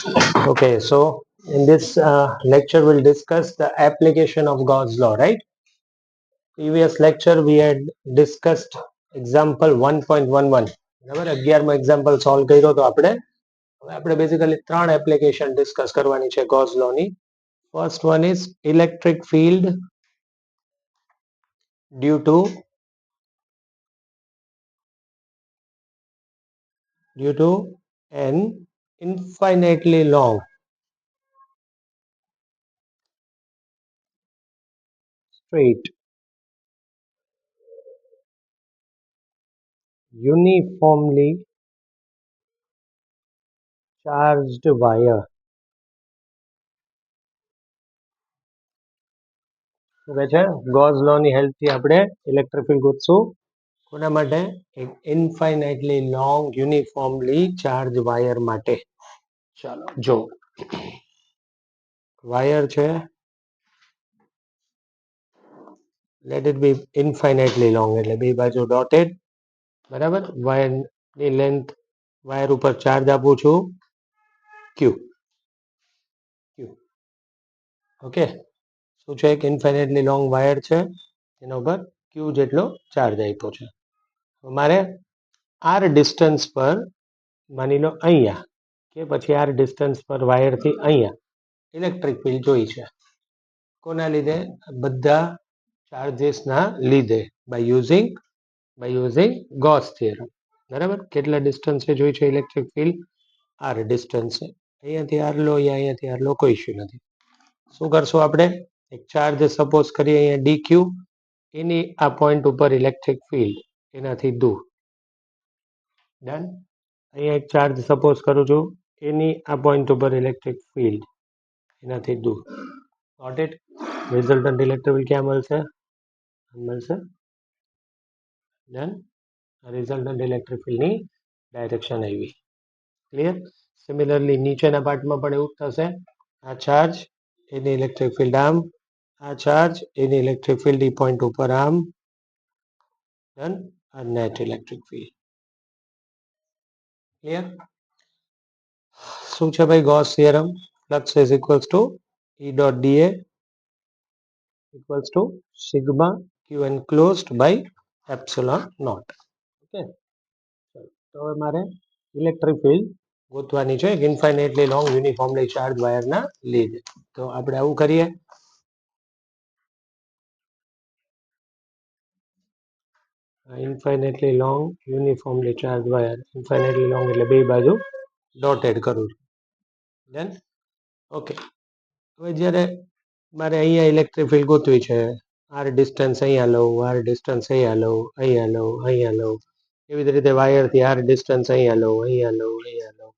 Okay, so in this lecture, we'll discuss the application of Gauss law, right? Previous lecture, we had discussed example 1.11. બરાબર 11મો example solve કર્યો તો આપણે basically ત્રણ application discuss કરવાની છે Gauss law ની. First one is electric field due to an infinitely long straight uniformly charged wire. શું કહે છે ગોસ લો ની હેલ્પ થી આપણે ઇલેક્ટ્રિક ફિલ્ડ ગોતશું કોના માટે એક infinitely long uniformly charge wire માટે. ચાલો જો વાયર છે, લેટ ઇટ બી ઇન્ફાઇનાઇટલી લોંગ એટલે બે બાજુ ડોટેડ. બરાબર, વાયરની લેન્થ વાયર ઉપર ચાર્જ આપું છું ક્યુ. ઓકે, શું છે એક ઇન્ફાઇનાઇટલી લોંગ વાયર છે, એના ઉપર ક્યુ જેટલો ચાર્જ આપ્યો છે. મારે આર ડિસ્ટન્સ પર માની લો અહીંયા કે પછી આર ડિસ્ટન્સ પર વાયરથી અહીંયા ઇલેક્ટ્રિક ફિલ્ડ જોઈ છે. કોના લીધે? બધા ચાર્જીસના લીધે બાય યુઝિંગ ગોસ થિયરમ. બરાબર, કેટલા ડિસ્ટન્સે જોઈ છે ઇલેક્ટ્રિક ફિલ્ડ? આર ડિસ્ટન્સે. અહીંયાથી આર લો, અહીંયાથી આર લો, કોઈ ઇશ્યુ નથી. શું કરશું આપણે? એક ચાર્જ સપોઝ કરીએ અહીંયા ડી ક્યુ, એની આ પોઈન્ટ ઉપર ઇલેક્ટ્રિક ફિલ્ડ એનાથી દૂર. ડન. અહીંયા એક ચાર્જ સપોઝ કરું છું, એની આ પોઈન્ટ ઉપર ઇલેક્ટ્રિક ફિલ્ડ એનાથી દૂર. Got it? Resultant electric field ક્યાં મળશે? મળશે. ડન. રિઝલ્ટન્ટ ઇલેક્ટ્રિક ફિલ્ડની ડાયરેક્શન આવી. ક્લિયર? સિમિલરલી નીચેના પાર્ટમાં પણ એવું જ થશે. આ ચાર્જ એની ઇલેક્ટ્રિક ફિલ્ડ આમ, આ ચાર્જ એની ઇલેક્ટ્રિક ફિલ્ડ ઈ પોઈન્ટ ઉપર આમ. ડન. આ નેટ ઇલેક્ટ્રિક ફિલ્ડ. ક્લિયર? શું છે ભાઈ Gauss theorem? Flux is equals two E dot dA equals to sigma q enclosed by epsilon naught. Okay, તો હવે મારે ઇલેક્ટ્રિક ફિલ્ડ ગોતવાની છે ઇન્ફાઇનાઇટલી લોંગ યુનિફોર્મલી ચાર્જ વાયરના લીધે. તો આપણે આવું કરીએ. Infinitely long uniformly charge wire, infinitely long એટલે બે બાજુ ડોટેડ કરું છું. ધેન ઓકે, હવે જ્યારે મારે અહીંયા ઇલેક્ટ્રિક ફિલ્ડ ગોતવી છે, આર ડિસ્ટન્સ અહીંયા લઉં, આર ડિસ્ટન્સ અહીંયા લઉં, અહીંયા લઉં, અહીંયા લઉં, એવી જ રીતે વાયરથી આર ડિસ્ટન્સ અહીંયા લઉં, અહીંયા લઉં, અહીંયા લઉં.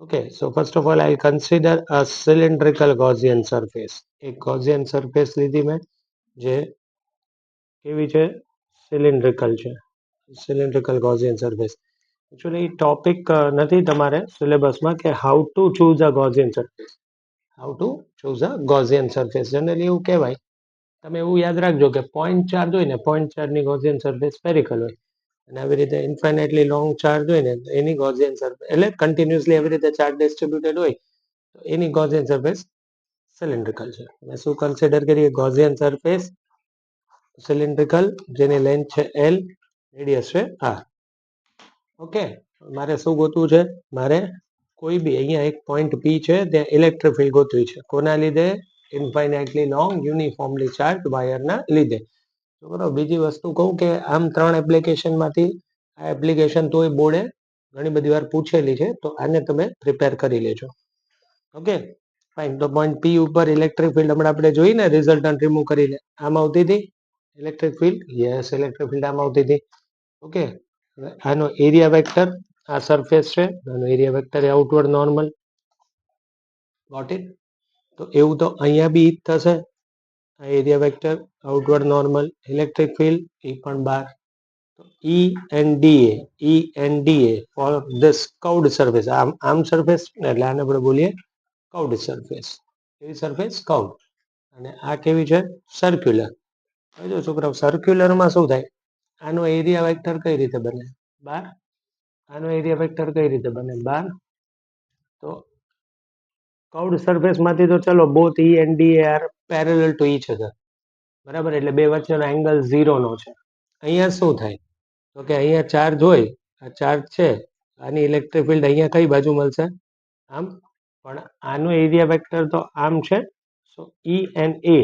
Okay, so first of all I consider a cylindrical Gaussian surface. એક ગોઝિયન સરફેસ લીધી મેં, જે કેવી છે? સિલિન્ડ્રિકલ છે. Cylindrical Gaussian surface. Actually topic નથી તમારે સિલેબસમાં કે how to choose a Gaussian surface. How to choose a Gaussian surface. Generally એવું કહેવાય, તમે એવું યાદ રાખજો કે પોઈન્ટ ચાર્જ હોય ને, પોઈન્ટ ચાર્જની ગોઝિયન સરફેસ સ્ફેરિકલ હોય, અને આવી રીતે ઇન્ફાઇનાઇટલી લોંગ ચાર્જ હોય ને, એની ગોઝિયન સરફેસ એટલે કન્ટિન્યુઅસલી એવી રીતે ચાર્જ ડિસ્ટ્રીબ્યુટેડ હોય તો એની ગોઝિયન સરફેસ સિલિન્ડ્રિકલ છે. અને શું કન્સિડર કરીએ? ગોઝિયન સરફેસ સિલિન્ડ્રિકલ, જેની લેન્થ છે L, રેડિયસ છે R. ઓકે, મારે શું ગોતવું છે? મારે કોઈ બી અહીંયા એક પોઈન્ટ P છે, ત્યાં ઇલેક્ટ્રિક ફિલ્ડ ગોતવી છે. કોના લીધે? ઇન્ફાઇનાઇટલી લોંગ યુનિફોર્મલી ચાર્જ વાયરના લીધે. તો બરાબર, બીજી વસ્તુ કહું કે આમ ત્રણ એપ્લિકેશનમાંથી આ એપ્લિકેશન તોય બોર્ડે ઘણી બધી વાર પૂછેલી છે, તો આને તમે પ્રિપેર કરી લેજો. Okay fine. તો પોઈન્ટ P ઉપર ઇલેક્ટ્રિક ફિલ્ડ હમણાં આપણે જોઈ ને, રિઝલ્ટન્ટ રિમૂવ કરીને આમ આવતી હતી electric field. Yes, electric field આમ આવતી હતી. ઓકે, આનો એરિયા વેક્ટર આ સરફેસ છે, આનો એરિયા વેક્ટર એ આઉટવર્ડ નોર્મલ. Got it? તો એવું તો અહીંયા બી થશે. આ area vector outward normal, electric field એ પણ bar. E and DA for this curved surface. આમ સરફેસ એટલે આને આપણે બોલીએ કર્વડ સરફેસ. કેવી સરફેસ? કર્વ. અને આ કેવી છે? સર્ક્યુલર. જો છોકરાઓ, સર્ક્યુલરમાં શું થાય? આનો એરિયા વેક્ટર કઈ રીતે બને? 12. આનો એરિયા વેક્ટર કઈ રીતે બને? 12. તો કર્વ્ડ સરફેસ માંથી તો ચલો both E and D are parallel to each other, બરાબર, એટલે બે વચ્ચેનો એંગલ 0 નો છે. અહીંયા શું થાય તો કે અહીંયા ચાર્જ હોય, આ ચાર્જ છે, આની ઇલેક્ટ્રિક ફિલ્ડ અહીંયા કઈ બાજુ મળશે, આમ, પણ આનું એરિયા વેક્ટર તો આમ છે. So E and A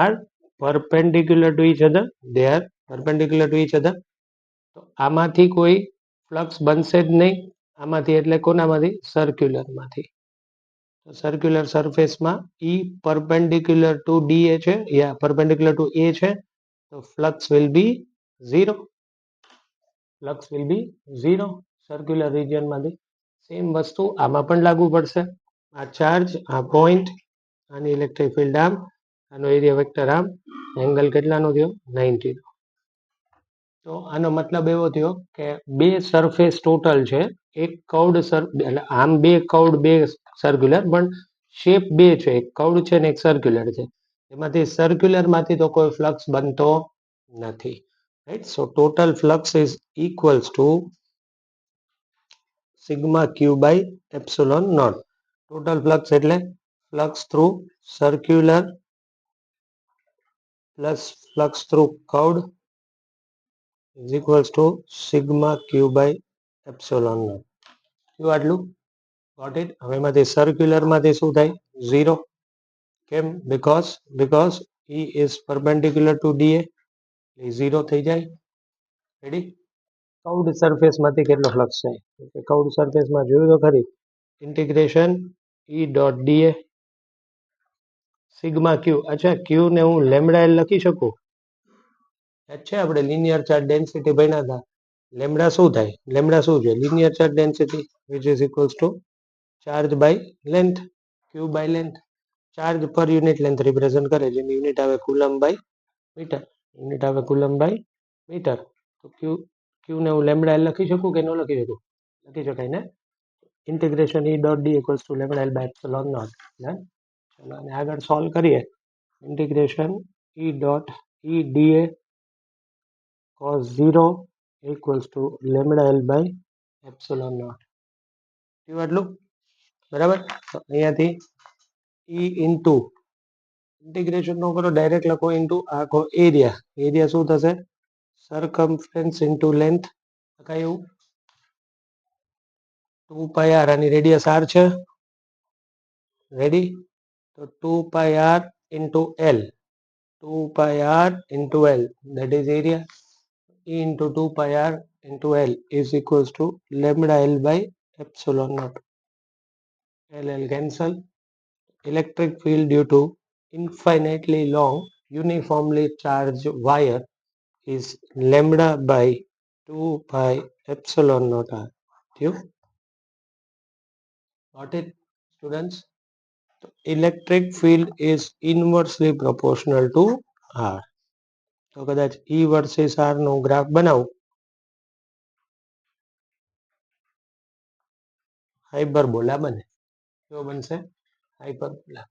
are perpendicular to each other, they are perpendicular to each other. તો આમાંથી કોઈ ફ્લક્સ બનશે જ નહીં, આમાંથી એટલે કોનામાંથી, સર્ક્યુલરમાંથી. તો circular સરફેસમાં E perpendicular to DA છે, યા perpendicular to A છે, તો flux will be 0. Flux will be 0 circular રિજિયનમાંથી. સેમ વસ્તુ આમાં પણ લાગુ પડશે. આ ચાર્જ, આ પોઈન્ટ, આની ઇલેક્ટ્રિક ફિલ્ડ આમ, આનો એરિયા વેક્ટર આમ, એંગલ કેટલાનો થયો, 90. તો આનો મતલબ એવો થયો કે બે સરફેસ ટોટલ છે, એક કર્વ્ડ એટલે આમ બે કર્વ્ડ બે સર્ક્યુલર, પણ શેપ બે છે, એક કર્વ્ડ છે ને એક સર્ક્યુલર છે. એમાંથી સર્ક્યુલર માંથી તો કોઈ ફ્લક્સ બનતો નથી, right. So total flux is equals to sigma Q by epsilon naught. Total flux એટલે flux through circular plus flux through curved is equals to sigma q by epsilon naught. શું આટલું? Got it? હવે એમાંથી circular માંથી શું થાય, 0. કેમ? because E is perpendicular to DA, એ 0 થઈ જાય. રેડી? કર્વ્ડ સરફેસ માંથી કેટલો ફ્લક્સ થાય, કર્વ્ડ સરફેસ માં જોયું તો ખરી, integration E dot DA sigma ક્યુ. અચ્છા, ક્યુ ને હું લેમડા એલ લખી શકું, છે, આપણે લિનિયર ચાર્જ ડેન્સિટી ભણ્યા હતા. લેમડા શું થાય, લેમડા શું છે, linear charge density which is equals to charge by length, Q by length. Charge પર યુનિટ લેન્થ રિપ્રેઝન્ટ કરે, જેની યુનિટ આવે કુલમ બાય મીટર, યુનિટ આવે કુલમ બાય મીટર. તો ક્યુ ને હું લેમડા એલ લખી શકું કે ન લખી શકું, લખી શકાય ને. Integration E dot D equals to lambda L by epsilon naught. ચલો અને આગળ સોલ્વ કરીએ. Integration E dot E d A cos 0 equals to lambda L by epsilon naught. શું આટલું? બરાબર. તો અહીંયાથી E ઇન્ટુ ઇન્ટિગ્રેશન નો કરો, ડાયરેક્ટ લખો ઇન્ટુ આખો એરિયા. એરિયા શું થશે, સરકમફરન્સ ઇન્ટુ લેન્થ. લખાયું 2 પાઈ આર, આની રેડિયસ આર છે, રેડી. તો 2 pi R into L, 2 pi r into L, that is area. E into 2 pi r into L is equals to lambda L by epsilon naught. L cancel. Electric field due to infinitely long uniformly charged wire is lambda by 2 pi epsilon naught r. Got it, students? Electric field is inversely proportional to R. તો કદાચ E versus R નો graph બનાવું, hyperbola બને. કેવો બનશે, hyperbola.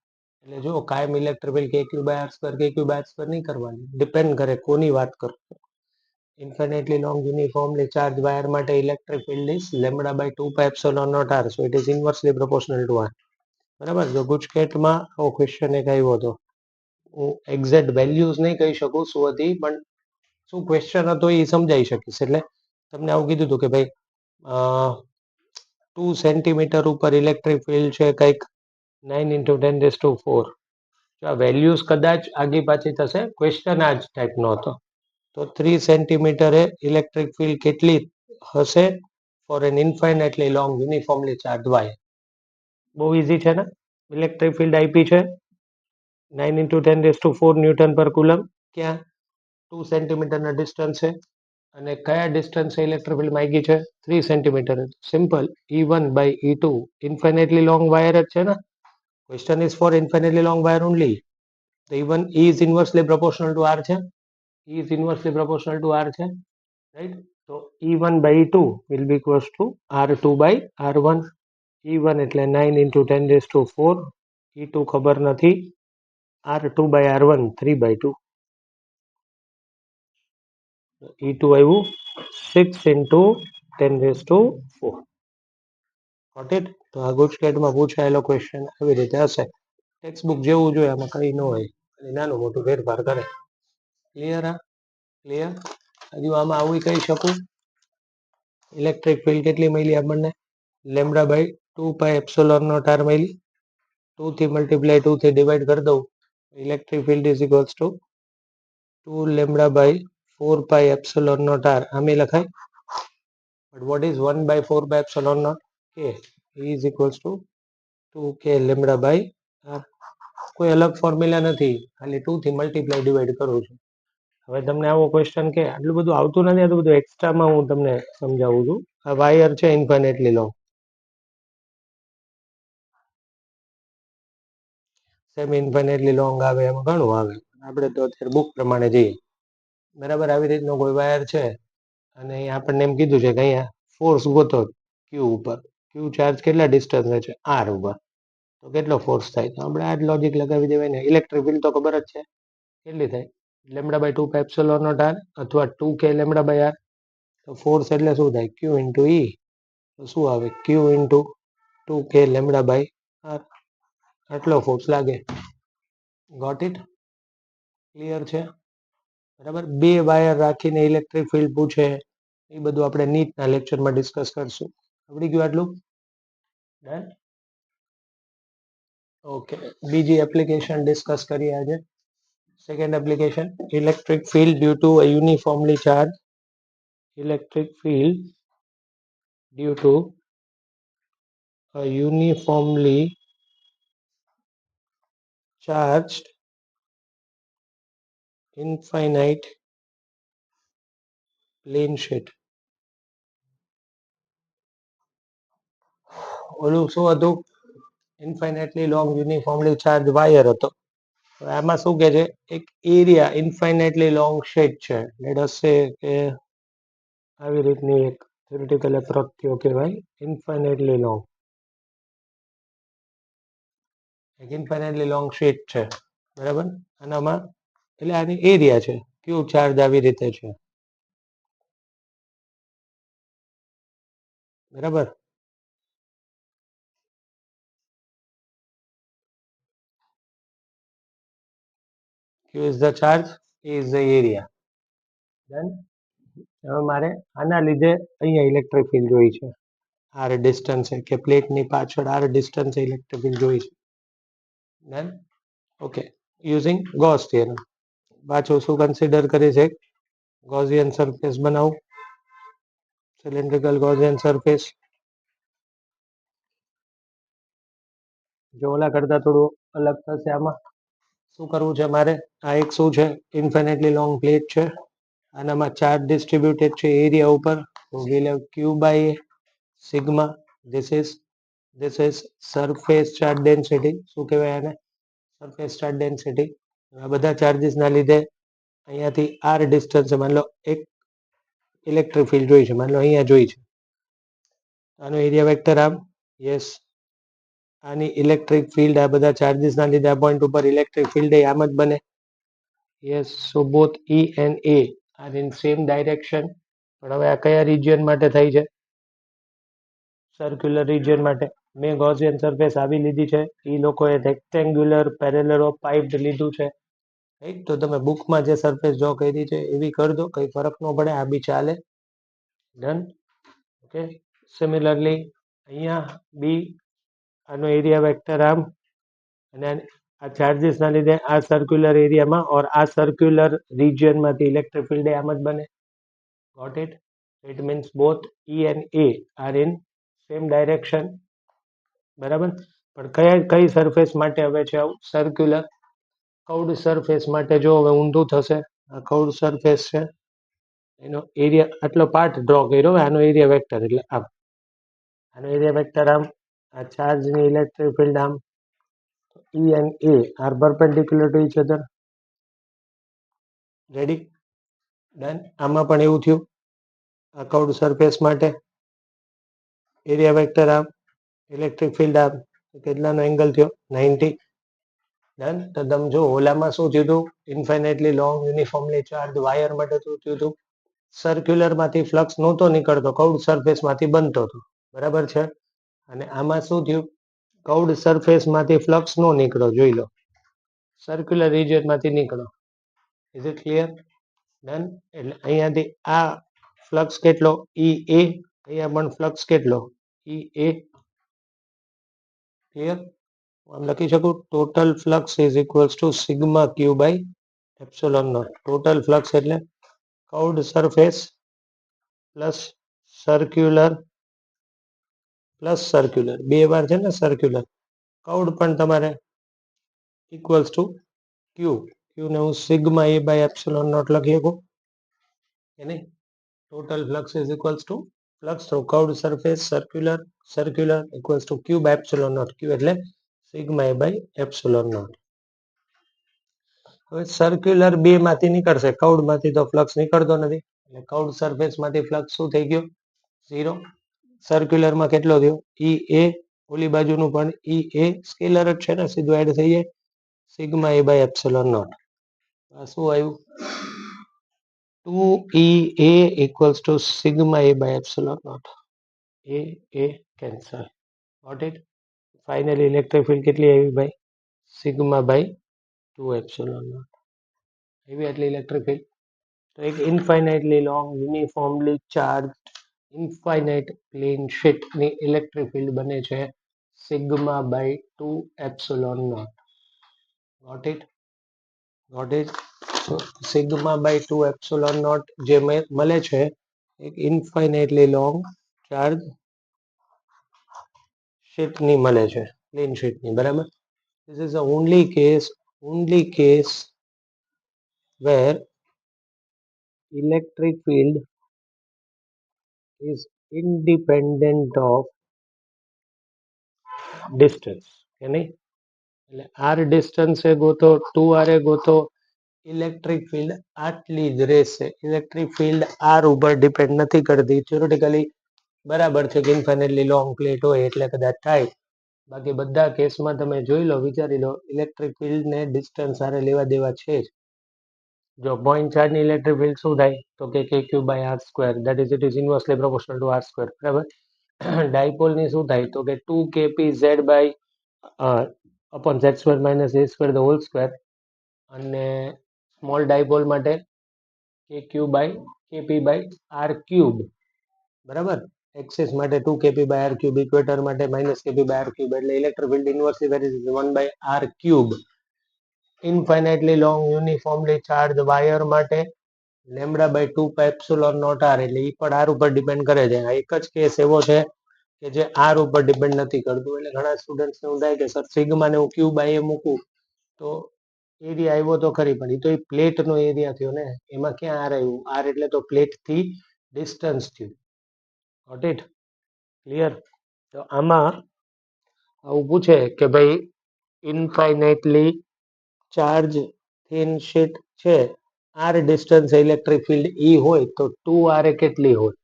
એટલે જો કાયમ electric field કે ક્યુ બાય આર સ્ક્વેર કે ક્યુ બાય આર સ્ક્વેર નહીં કરવાની, ડિપેન્ડ કરે કોની વાત કરો. Infinitely long uniformly charge wire માટે electric field is lambda by 2 pi epsilon naught R, so it is inversely proportional to R. બરાબર. તો ગુજકેટમાં આવો ક્વેશ્ચન એક આવ્યો હતો. હું એક્ઝેક્ટ વેલ્યુઝ નહીં કહી શકું શું હતી, પણ શું ક્વેશ્ચન હતો એ સમજાઈ શકીશ. એટલે તમને આવું કીધું હતું કે ભાઈ 2 સેન્ટીમીટર ઉપર ઇલેક્ટ્રિક ફિલ્ડ છે કંઈક 9 into 10⁴. જો આ વેલ્યુઝ કદાચ આગી પાછી થશે, ક્વેશ્ચન આ જ ટાઈપનો હતો. તો 3 સેન્ટીમીટરે ઇલેક્ટ્રિક ફિલ્ડ કેટલી હશે for an infinitely long uniformly charge wire. બહુ ઇઝી છે ને. ઇલેક્ટ્રિક ફિલ્ડ આપી છે 9 into 10⁴ ન્યૂટન પર કુલમ. ક્યાં? 2 સેન્ટીમીટરના ડિસ્ટન્સે. અને કયા ડિસ્ટન્સે ઇલેક્ટ્રિક ફિલ્ડ માંગી છે, 3 centimetre. Simple, E1 by E2 infinitely long wire જ છે ને. Question is for infinitely long wire only. તો E1 is inversely proportional to R છે, E is inversely proportional to R છે, right. તો E1 by E2 will be equals to R2 by R1. E1 એટલે 9 into 10⁴, E2 ખબર નથી, R2 by R1 3/2. E2 આવ્યું 6 into 10⁴. Got it? તો આ ગુજકેટમાં પૂછાયેલો question આવી રીતે હશે. ટેક્સ્ટ બુક જેવું જોઈએ, આમાં કંઈ ન હોય, નાનું મોટું ફેરફાર કરે. ક્લિયર? ક્લિયર? હજુ આમાં આવું કહી શકું, ઇલેક્ટ્રિક ફિલ્ડ કેટલી મળી આપણને? Lambda by 2 pi epsilon naught R મળી. 2 થી મલ્ટીપ્લાય 2 થી ડિવાઈડ કરી દઉં, electric field is equals to 2 lambda by 4 pi epsilon naught R. આમે લખાય. But what is 1 by 4 by epsilon naught કે? Is equals to 2k lambda by R. કોઈ અલગ ફોર્મ્યુલા નથી, ખાલી 2 થી મલ્ટીપ્લાય ડિવાઈડ કરું છું. હવે તમને આવો ક્વેશ્ચન કે આટલું બધું આવતું નથી, આટલું બધું એક્સ્ટ્રામાં હું તમને સમજાવું છું. આ વાયર છે ઇન્ફાઇનેટલી લોંગ, સેમી ઇન્ફાઇનેટલી લોંગ આવે, એમાં ઘણું આવે. આપણે તો અત્યારે બુક પ્રમાણે જઈએ. બરાબર, આવી રીતનો કોઈ વાયર છે અને અહીંયા આપણને એમ કીધું છે કે અહીંયા ફોર્સ ગોતો ક્યુ ઉપર. ક્યુ ચાર્જ કેટલા ડિસ્ટન્સ છે? આર ઉપર. તો કેટલો ફોર્સ થાય? તો આપણે આ જ લોજિક લગાવી દેવાય ને. ઇલેક્ટ્રિક ફિલ્ડ તો ખબર જ છે કેટલી થાય, lambda by 2 pi epsilon naught R અથવા 2k લેમ્ડા બાય આર. તો ફોર્સ એટલે શું થાય? Q into E. તો શું આવે? Q into 2k lambda by R. આટલો ફોર્સ લાગે. Got it? ક્લિયર છે? બરાબર. બે વાયર રાખીને ઇલેક્ટ્રિક ફિલ્ડ પૂછે, એ બધું આપણે નીટના લેક્ચરમાં ડિસ્કસ કરશું. આવડી ગયું આટલું? ડન? ઓકે, બીજી એપ્લિકેશન ડિસ્કસ કરીએ આજે. Second application, electric field due to a uniformly charge. Electric field due to a uniformly charged infinite plane sheet. ઓલું શું હતું? Infinitely long uniformly charge wire હતો. આમાં શું કે છે? એક એરિયા ઇન્ફાઇનેટલી લોંગ શીટ છે. લેટ અસ સે કે આવી રીતની એક થિયોરિટિકલ એપ્રોચ થયો કહેવાય, ઇન્ફાઇનેટલી લોંગ. એક ઇન્ફાઇનેટલી લોંગ શીટ છે, બરાબર. આનામાં એટલે આની એરિયા છે, ક્યુ ચાર્જ આવી રીતે છે, બરાબર. Q is the charge, A is the area. Then હવે મારે આના લીધે અહીંયા ઇલેક્ટ્રિક ફિલ્ડ જોઈ છે. આર ડિસ્ટન્સ છે કે પ્લેટની પાછળ આર ડિસ્ટન્સ ઇલેક્ટ્રિક ફિલ્ડ જોઈ છે. Done? Okay, using Gauss theorem. પાછું શું કન્સિડર કરી છે? ગોસિયન સરફેસ બનાવું, સિલિન્ડ્રિકલ ગોસિયન સરફેસ. જો ઓલા કરતા થોડું અલગ થશે. આમાં શું કરવું છે મારે? આ એક શું છે? ઇન્ફાઇનેટલી લોંગ પ્લેટ છે, આનામાં ચાર્જ ડિસ્ટ્રીબ્યુટેડ છે એરિયા ઉપર. we'll have q by sigma. this is surface charge density. શું કહેવાય આને? Surface charge density. આ બધા ચાર્જીસના લીધે અહીંયાથી આર ડિસ્ટન્સ, માની લો એક ઇલેક્ટ્રિક ફિલ્ડ જોઈ છે, માની લો અહીંયા જોઈ છે. આનો એરિયા વેક્ટર આમ, યસ. આની ઇલેક્ટ્રિક ફિલ્ડ આ બધા ચાર્જીસના લીધે આ પોઈન્ટ ઉપર ઇલેક્ટ્રિક ફિલ્ડ આમ જ બને. Yes. So both E and A are in same direction. પણ હવે આ કયા રિજિયન માટે થઈ છે? સર્ક્યુલર રિજિયન માટે. મેં ગોસિયન સરફેસ આવી લીધી છે, એ લોકોએ રેક્ટેન્ગ્યુલર પેરેલલો પાઇપ્ડ લીધું છે. રાઈટ? તો તમે બુકમાં જે સરફેસ જો કરી છે એવી કરી દો, કંઈ ફરક ન પડે, આ બી ચાલે. ડન? ઓકે. સિમિલરલી અહીંયા બી આનો એરિયા વેક્ટર આમ, અને આ ચાર્જીસના લીધે આ સર્ક્યુલર એરિયામાં ઓર આ સર્ક્યુલર રિજિયનમાંથી ઇલેક્ટ્રિક ફિલ્ડ આમ જ બને. Got it? It means both E and A are in same direction, બરાબર. પણ કઈ સરફેસ માટે હવે છે આવું? સર્ક્યુલર. કર્વડ સરફેસ માટે જો હવે ઊંધું થશે. આ કર્વડ સરફેસ છે, એનો એરિયા આટલો પાર્ટ ડ્રો કર્યો, આનો એરિયા વેક્ટર એટલે આમ. આનો એરિયા વેક્ટર આમ, આ ચાર્જની ઇલેક્ટ્રિક ફિલ્ડ આમ. E and A are perpendicular to each other. Ready? Done? આમાં પણ એવું થયું. આ કર્વડ સરફેસ માટે એરિયા વેક્ટર આમ, ઇલેક્ટ્રિક ફિલ્ડ આમ. કેટલાનો એંગલ થયો? 90. ડન? તો તમે જો ઓલામાં શું થયું હતું? Infinitely long uniformly charge wire માટે શું થયું હતું? સર્ક્યુલર માંથી ફ્લક્સ નહોતો નીકળતો, કર્વડ સરફેસ માંથી બનતો હતો, બરાબર છે. અને આમાં શું થયું, કર્વડ સરફેસ માંથી ફ્લક્સ નો નીકળ્યો, જોઈ લો, સર્ક્યુલર રિજિયન માંથી નીકળ્યો. Is it clear? ડન. એટલે અહીંયાથી આ ફ્લક્સ કેટલો, ઈ એ, અહીંયા પણ ફ્લક્સ કેટલો, ઈ એ. ક્લિયર? આમ લખી શકું, total flux is equals to sigma Q by epsilon naught. Total flux એટલે curved surface plus circular plus circular, બે વાર છે ને સર્ક્યુલર. કર્વડ પણ તમારે ઇક્વલ્સ ટુ ક્યુ. ક્યુ ને હું sigma A by epsilon naught લખી શકું કે નહીં? Total flux is equals to flux through curved surface circular circular equals to Q by epsilon naught. Q એટલે sigma A by epsilon naught. હવે circular બે માંથી નીકળશે, કર્વડ માંથી તો ફ્લક્સ નીકળતો નથી, એટલે કર્વડ સરફેસ માંથી ફ્લક્સ શું થઈ ગયો, 0. સર્ક્યુલર માં કેટલો થયો, ઈ એ. ઓલી બાજુનું પણ ઈ એ સ્કેલર જ છે ને, સીધું એડ થઈ જાય, sigma A by epsilon naught. આ શું આવ્યું, 2EA equals to sigma A by epsilon naught. A cancel. Got it? Finally electric field કેટલી આવી ભાઈ, સિગ્મા બાય 2 એપ્સિલોન નોટ. એવી આટલી ઇલેક્ટ્રિક ફિલ્ડ. તો એક infinitely long uniformly charged infinite plane sheet ની ઇલેક્ટ્રિક ફિલ્ડ બને છે sigma by 2 epsilon naught. Got it? Got it? Sigma by 2 epsilon naught જે મળે છે એક ઇન્ફાઇનાઇટલી લોંગ ચાર્જ શીટની મળે છે, પ્લેન શીટની, બરાબર. This is the only case where electric field is independent of distance. કે નહીં? એટલે આર ડિસ્ટન્સ એ ગોતો, 2r એ ગોતો, ઇલેક્ટ્રિક ફિલ્ડ આટલી જ રહેશે. ઇલેક્ટ્રિક ફિલ્ડ આર ઉપર ડિપેન્ડ નથી કરતી. થિયોરેટિકલી બરાબર છે કે ઇન્ફાઇનાઇટલી લોંગ પ્લેટ હોય એટલે કદાચ થાય, બાકી બધા કેસમાં તમે જોઈ લો, વિચારી લો, ઇલેક્ટ્રિક ફિલ્ડ ને ડિસ્ટન્સ સાથે લેવા દેવા છે જ. જો પોઈન્ટ ચાર્જ ની ઇલેક્ટ્રિક ફિલ્ડ શું થાય, તો કે kq by R square, that is it is inversely proportional to R square, બરાબર. ડાયપોલ ની શું થાય, તો કે 2kpz by upon z square minus a square the whole square. અને સ્મોલ ડાયપોલ માટે kq by kp by R cube, બરાબર. Axis માટે 2kp by R cube, equator માટે minus kp by R cube. એટલે electric field inversely that is 1 by R cube. Infinitely long uniformly charge wire માટે lambda by 2 pi epsilon naught R, એટલે એ પણ R ઉપર depend કરે છે. આ એક જ કેસ એવો છે કે જે આર ઉપર ડિપેન્ડ નથી કરતું. એટલે ઘણા સ્ટુડન્ટ્સને એવું થાય કે સર સિગ્મા ને હું ક્યુ બાય એ મૂકું તો એરિયા આવ્યો તો ખરી, પણ એ તો એ પ્લેટનો એરિયા થયો ને, એમાં ક્યાં આર આવ્યું, આર એટલે તો પ્લેટ થી ડિસ્ટન્સ થયું. Got it? ક્લિયર? તો આમાં આવું પૂછે કે ભાઈ ઇન્ફાઇનાઇટલી ચાર્જ થિન શીટ છે, R distance electric field E હોય તો 2r એ કેટલી હોય,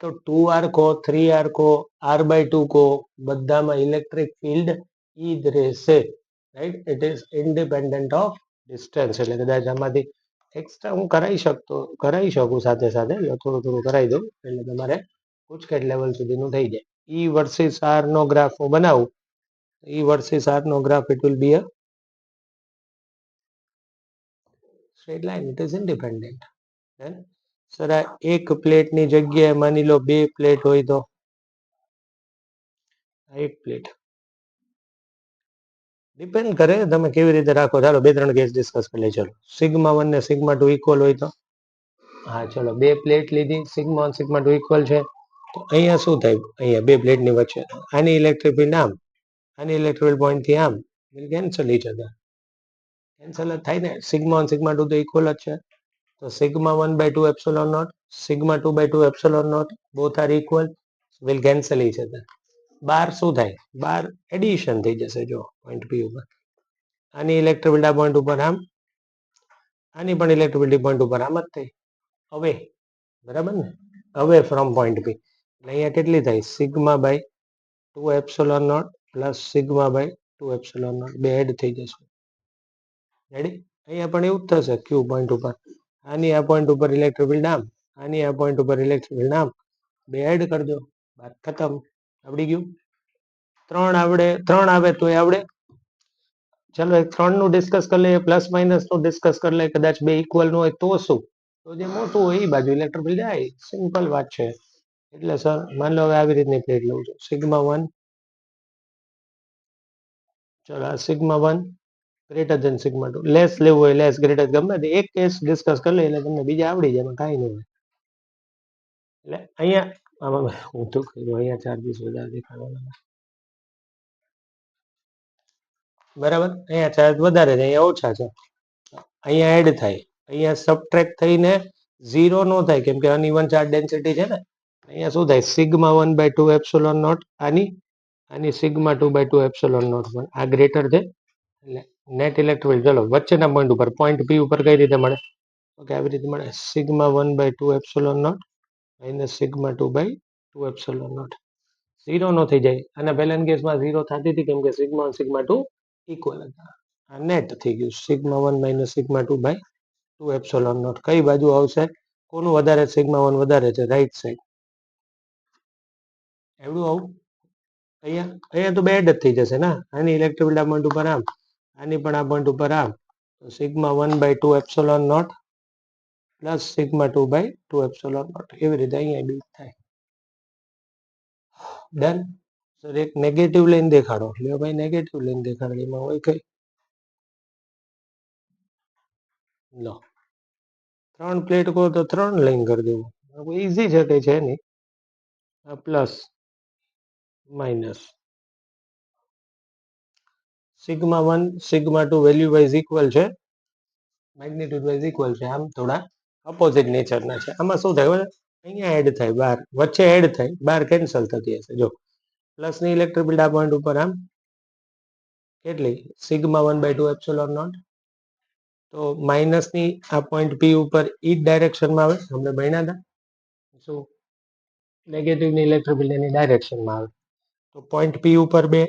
તો 2r કો 3r કો r બાય 2 કો બધામાં ઇલેક્ટ્રિક ફિલ્ડ ઈ જ રહેશે, right. It is independent of distance. એટલે કદાચ આમાંથી એક્સ્ટ્રા હું કરાવી શકું સાથે સાથે, થોડું કરાવી દઉં એટલે તમારે પૂછકેટ લેવલ સુધીનું થઈ જાય. ઈ વર્સિસ આર નો ગ્રાફ હું બનાવું, ઈ વર્સિસ આર નો graph it will be a straight line, it is independent. Sir આ એક પ્લેટની જગ્યાએ માની લો બે પ્લેટ હોય તો, એક પ્લેટ ડિપેન્ડ કરે તમે કેવી રીતે રાખો. ચાલો બે ત્રણ કેસ ડિસ્કસ કરી લઈએ. ચલો, સિગ્મા 1 ને સિગ્મા 2 ઇક્વલ હોય તો, હા ચલો બે પ્લેટ લીધી, સિગ્મા 1 સિગ્મા 2 ઇક્વલ છે, તો અહીંયા શું થાય, અહીંયા બે પ્લેટની વચ્ચે આની ઇલેક્ટ્રિક ફિલ્ડ આમ, આની ઇલેક્ટ્રિક ફિલ્ડ પોઈન્ટ થી આમ, will cancel each other. Cancel જ થાય ને, સિગ્મા 1 સિગ્મા 2 તો ઇક્વલ જ છે. તો sigma 1 by 2 epsilon naught, sigma 2 by 2 epsilon naught, both are equal, will cancel each other. Bar શું થાય, બાર એડિશન થઈ જશે. જો પોઈન્ટ પી ઉપર આની ઇલેક્ટ્રિક ફિલ્ડ આ પોઈન્ટ ઉપર આમ, આની પણ ઇલેક્ટ્રિક ફિલ્ડ પોઈન્ટ ઉપર આમ જ થઈ, હવે બરાબર ને, હવે ફ્રોમ પોઈન્ટ પી. એટલે અહીંયા કેટલી થાય, sigma by 2 epsilon naught plus sigma by 2 epsilon naught, બે એડ થઈ જશે. રેડી? અહીંયા પણ એવું જ થશે, ક્યુ પોઈન્ટ ઉપર આની આ પોઈન્ટ ઉપર ઇલેક્ટ્રિક ફિલ્ડ આમ, આની આ પોઈન્ટ ઉપર ઇલેક્ટ્રિક ફિલ્ડ આમ, બે એડ કરજો, વાત ખતમ. આવડી ગયું? ત્રણ આવે તો આવડે. ચાલો એક 3 નું ડિસ્કસ કરી લઈએ, પ્લસ માઇનસ નું ડિસ્કસ કરી લઈએ. કદાચ બે ઇક્વલ નું હોય તો શું? તો જે મોટું હોય એ બાજુ ઇલેક્ટ્રિક જાય. સિમ્પલ વાત છે. એટલે સર માની લો હવે આવી રીતની પ્લેટ લઉં છું, σ1. ચલો આ σ1 ગ્રેટર ધેન σ2. લેસ લેવું હોય લેસ, ગ્રેટર ગમે તે એક કેસ ડિસ્કસ કરી લઈએ એટલે તમને બીજા આવડી જાય, એમાં કાંઈ નહીં હોય. એટલે અહીંયા આમાં હું તો કહ્યું અહીંયા ચાર્જીસ વધારે દેખાડવાના, બરાબર. અહીંયા ચાર્જ વધારે છે, અહીંયા ઓછા છે. અહીંયા એડ થાય, અહીંયા સબટ્રેક્ટ થઈને 0 નો થાય, કેમ કે અનઇવન ચાર્જ ડેન્સિટી છે ને. અહીંયા શું થાય, σ1/2 એપ્સિલોન નોટ આની σ2/2 એપ્સિલોન નોટ. પણ આ ગ્રેટર છે એટલે નેટ ઇલેક્ટ્રિક ફિલ્ડ. ચલો વચ્ચેના પોઈન્ટ ઉપર, પોઈન્ટ પી ઉપર કઈ રીતે મળે? ઓકે આવી રીતે મળે, σ1/2 epsilon naught minus σ2/2 epsilon naught. 0 નો થઈ જાય. અને પહેલાના કેસમાં 0 થતી હતી, કેમ કે σ1 σ2 ઇક્વલ હતા. આ નેટ થઈ ગયું, σ1 માઇનસ σ2/2 એપ્સિલોન નોટ. કઈ બાજુ આવશે? કોનું વધારે? σ1 વધારે છે, રાઈટ સાઈડ. એવડું આવું અહીંયા તો બે એડ જ થઈ જશે ને. આની ઇલેક્ટ્રિક ફિલ્ડ આ પોઈન્ટ ઉપર આમ, આની પણ આ પોઈન્ટ ઉપર આમ. તો σ1/2 epsilon naught plus σ2/2 epsilon naught. એવી રીતે અહીંયા બી થાય. ડન. સર એક નેગેટિવ લાઈન દેખાડો. લ્યો ભાઈ નેગેટિવ લાઈન દેખાડો. એમાં હોય કઈ? લો 3 પ્લેટ કહો તો 3 લાઈન કરી દેવું. ઈઝી છે, કઈ છે નહીં. Plus minus σ1 σ2 value wise equal છે, મેગ્નિટ્યુડ વાઇઝ ઇક્વલ છે. આમ થોડા અપોઝિટ નેચરના છે. આમાં શું થાય ખબર? અહીંયા એડ થાય, બાર વચ્ચે એડ થાય, બાર કેન્સલ થતી હશે. જો પ્લસ ની ઇલેક્ટ્રિક ફિલ્ડ આ પોઈન્ટ ઉપર આમ કેટલી? σ1/2 એપ્સિલોન નોટ. તો માઇનસ ની આ પોઈન્ટ પી ઉપર ઈ ડાયરેક્શનમાં આવે. આપણે ભણ્યા હતા શું? નેગેટિવ ની ઇલેક્ટ્રિક ફિલ્ડ એની ડાયરેક્શનમાં આવે. તો પોઈન્ટ પી ઉપર બે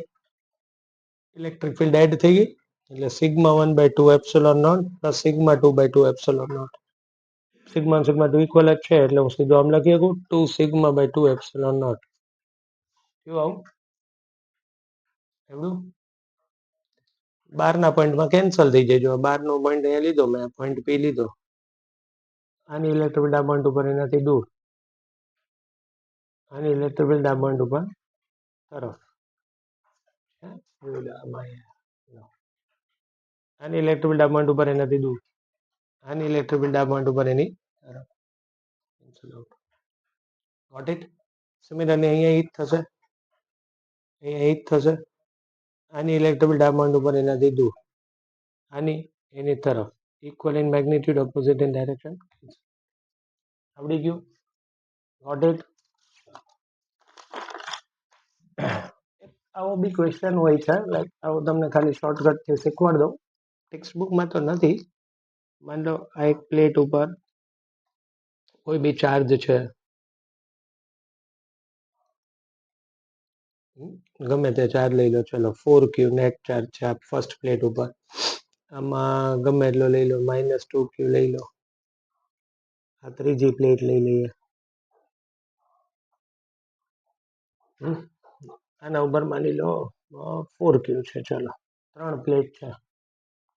ઇલેક્ટ્રિક ફિલ્ડ એડ થઈ ગઈ. એટલે σ1/2 epsilon naught plus σ2/2 epsilon naught. σ2 equal જ છે, એટલે હું સીધું આમ લખી શકું 2σ/2 એપ્સિલોન નોટ. કેવું આવું? એવડું બારના પોઈન્ટમાં કેન્સલ થઈ જાય. જો બારનો પોઈન્ટ અહીંયા લીધો મેં, પોઈન્ટ પી લીધો. આની ઇલેક્ટ્રિક ફિલ્ડ આ પોઈન્ટ ઉપર એનાથી દૂર, આની ઇલેક્ટ્રિક ફિલ્ડ આ પોઈન્ટ ઉપર તરફ. આની ઇલેક્ટ્રિક ફિલ્ડ આ પોઈન્ટ ઉપર એનાથી દૂર, આની ઇલેક્ટ્રિક ફિલ્ડ આ પોઈન્ટ ઉપર એની તરફ. Got it? સિમિલરલી અહીંયા ઈ જ થશે, અહીંયા ઈ જ થશે. આની ઇલેક્ટ્રિક ફિલ્ડ આ પોઈન્ટ ઉપર એનાથી દૂર, આની એની તરફ. Equal in magnitude, opposite in direction. આવડી ગયું? Got it? આવો બી ક્વેશ્ચન હોય છે, લાઈક આવો તમને ખાલી શોર્ટકટથી શીખવાડ દઉં. ટેક્સ્ટ બુકમાં તો નથી. માની લો આ એક પ્લેટ ઉપર કોઈ બી ચાર્જ છે, ગમે તે ચાર્જ લઈ લો. ચલો 4q નેટ ચાર્જ છે આ ફર્સ્ટ પ્લેટ ઉપર. આમાં ગમે એટલો લઈ લો, -2q લઈ લો. આ ત્રીજી પ્લેટ લઈ લઈએ. આના ઉપર માની લો 4q છે. ચલો 3 પ્લેટ છે,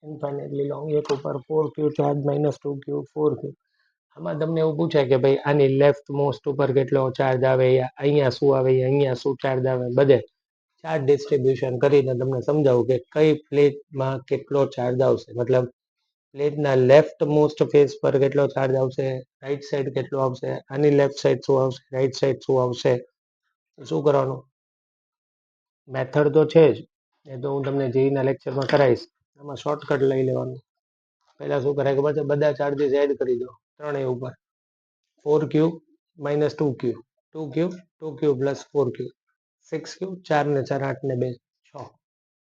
ઇન્ફાઇનાઇટલી લોંગ. એક ઉપર 4q ચાર્જ, -2q 4q. આમાં તમને એવું પૂછાય કે ભાઈ આની લેફ્ટ મોસ્ટ ઉપર કેટલો ચાર્જ આવે, અહીંયા શું આવે, અહીંયા શું ચાર્જ આવે. બધે ચાર્જ ડિસ્ટ્રીબ્યુશન કરીને તમને સમજાવું કે કઈ પ્લેટમાં કેટલો ચાર્જ આવશે. મતલબ પ્લેટના લેફ્ટ મોસ્ટ ફેસ પર કેટલો ચાર્જ આવશે, રાઈટ સાઈડ કેટલો આવશે, આની લેફ્ટ સાઈડ શું આવશે, રાઈટ સાઈડ શું આવશે. શું કરવાનું? મેથડ તો છે જ, એ તો હું તમને જેઈના લેક્ચરમાં કરાવીશ. આમાં શોર્ટકટ લઈ લેવાનું. પહેલા શું કરાય ખબર છે? બધા ચાર્જીસ એડ કરી દો ત્રણેય ઉપર. 4q -2q, 2q 2q plus 4q, 6q 4 ને 4 8 ને 2 6,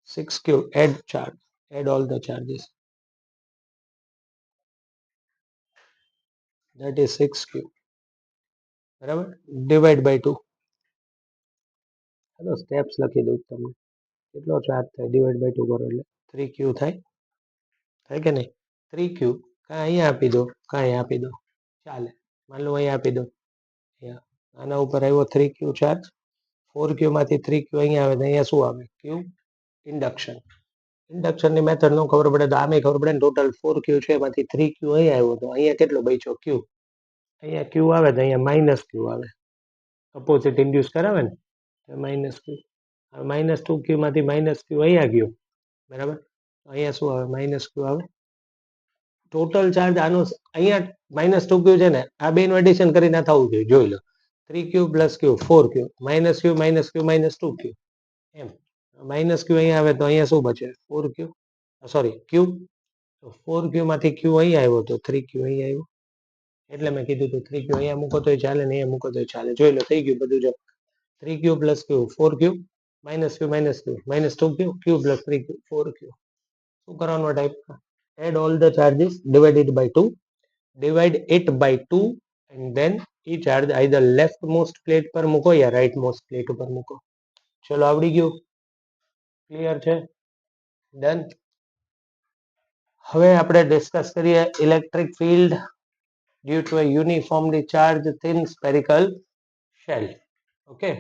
6q add charge, add all the charges, that is 6q. બરાબર? Divide by 2. ચાલો સ્ટેપ્સ લખી દઉં તમને. કેટલો ચાર્જ થાય ડિવાઈડ બાય 2 કરો એટલે 3q થાય. થાય કે નહીં? 3q કાં અહીંયા આપી દો, કાં અહીંયા આપી દો, ચાલે. માન લો અહીંયા આપી દો. અહીંયા આના ઉપર આવ્યો 3q ચાર્જ. 4Q માંથી 3Q અહીંયા આવે તો અહીંયા શું આવે Q ઇન્ડક્શન. ઇન્ડક્શનની મેથડ નો ખબર પડે તો આમે ખબર પડે ને ટોટલ 4Q છે એમાંથી 3Q અહીંયા આવ્યો તો અહીંયા કેટલો બચ્યો Q. અહીંયા Q આવે તો અહીંયા માઇનસ Q આવે. અપોઝિટ ઇન્ડ્યુસ કરાવે ને -Q. -2Q માંથી -Q અહીંયા ગયો બરાબર. અહીંયા શું આવે -Q આવે. ટોટલ ચાર્જ આનો અહીંયા -2Q છે ને આ બેનું એડિશન કરીને થવું જોઈએ જોઈ લો. 3Q + Q 4Q -Q -Q -2Q એમ. -Q અહીંયા આવે તો અહીંયા શું બચે 4Q સોરી Q. તો 4Q માંથી Q અહીંયા આવ્યો તો 3Q અહીંયા આવ્યો. એટલે મેં કીધું તો 3Q અહીંયા મૂકો તોય ચાલે ને અહીંયા મૂકો તોય ચાલે. જોઈ લો થઈ ગયું બધું જો 3Q + Q 4Q -Q -2Q Q + 3Q 4Q. શું કરવાનું type add all the charges divided by 2 divide it by 2 and then A charge either left most plate પર મૂકો યા રાઈટ મોસ્ટ પ્લેટ ઉપર મૂકો. ચલો આવડી ગયું ક્લિયર છે ડન. હવે આપણે ડિસ્કસ કરીએ electric field due to a uniformly charged thin spherical shell. Okay.